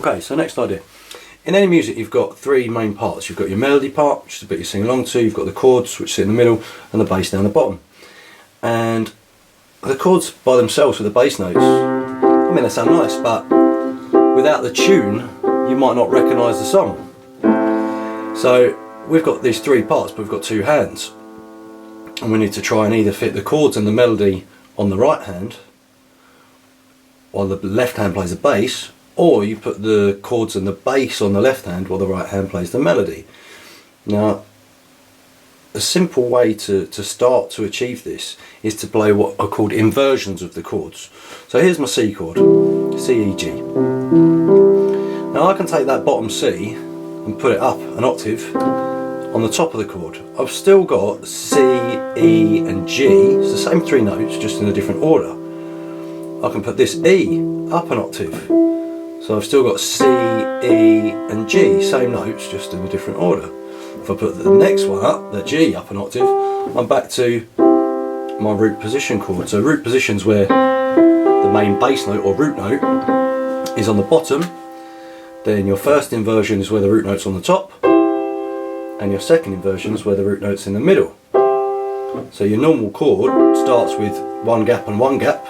Okay, so next idea. In any music you've got three main parts. You've got your melody part, which is the bit you sing along to, you've got the chords which sit in the middle, and the bass down the bottom. And the chords by themselves with the bass notes, I mean they sound nice, but without the tune you might not recognise the song. So we've got these three parts, but we've got two hands, and we need to try and either fit the chords and the melody on the right hand while the left hand plays the bass, or you put the chords and the bass on the left hand while the right hand plays the melody. Now, a simple way to start to achieve this is to play what are called inversions of the chords. So here's my C chord, C, E, G. Now I can take that bottom C and put it up an octave on the top of the chord. I've still got C, E and G, it's the same three notes, just in a different order. I can put this E up an octave. So I've still got C, E and G, same notes, just in a different order. If I put the next one up, the G up an octave, I'm back to my root position chord. So root position's where the main bass note or root note is on the bottom, then your first inversion is where the root note's on the top, and your second inversion is where the root note's in the middle. So your normal chord starts with one gap and one gap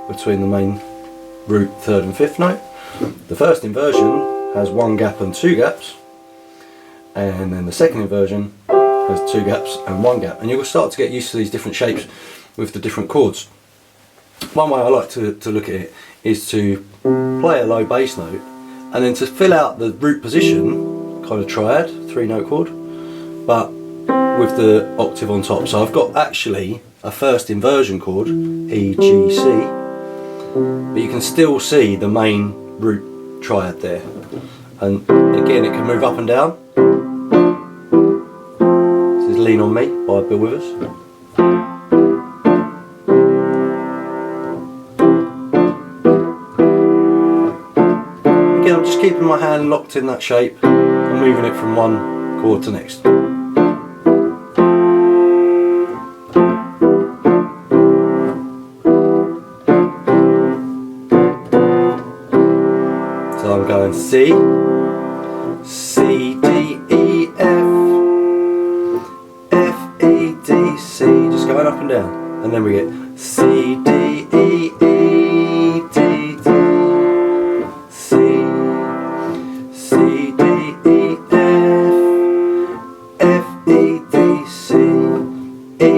between the main root, third and fifth note. The first inversion has one gap and two gaps, and then the second inversion has two gaps and one gap, and you'll start to get used to these different shapes with the different chords. One way I like to look at it is to play a low bass note, and then to fill out the root position, kind of triad, three note chord, but with the octave on top. So I've got actually a first inversion chord, E, G, C, but you can still see the main root triad there, and again it can move up and down. This is Lean On Me by Bill Withers. Again, I'm just keeping my hand locked in that shape and moving it from one chord to next. So I'm going C, C, D, E, F, F, E, D, C, just going up and down, and then we get C, D, E, E, D, D, C, C, D, E, F, F, E, D, C, E,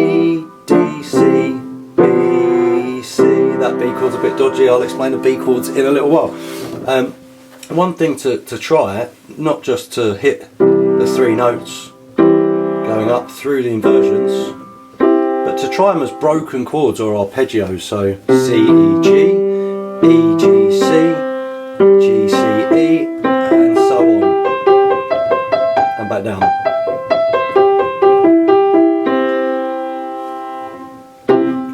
D, C, B, C. That B chord's a bit dodgy, I'll explain the B chords in a little while. One thing to try, not just to hit the three notes going up through the inversions, but to try them as broken chords or arpeggios. So C, E, G, E, G, C, G, C, E, and so on, and back down.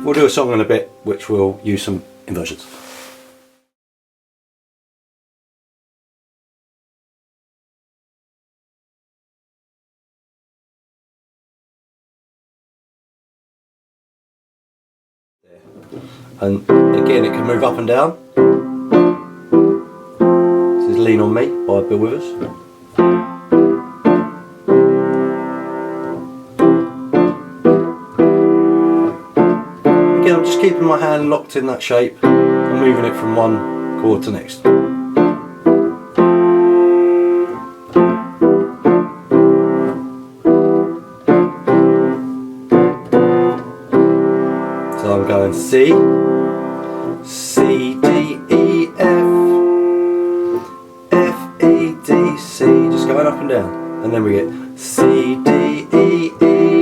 We'll do a song in a bit which will use some inversions. And again it can move up and down. This is Lean On Me by Bill Withers. Again, I'm just keeping my hand locked in that shape and moving it from one chord to next. So I'm going C, C, D, E, F, F, E, D, C, just going up and down, and then we get C, D, E, E,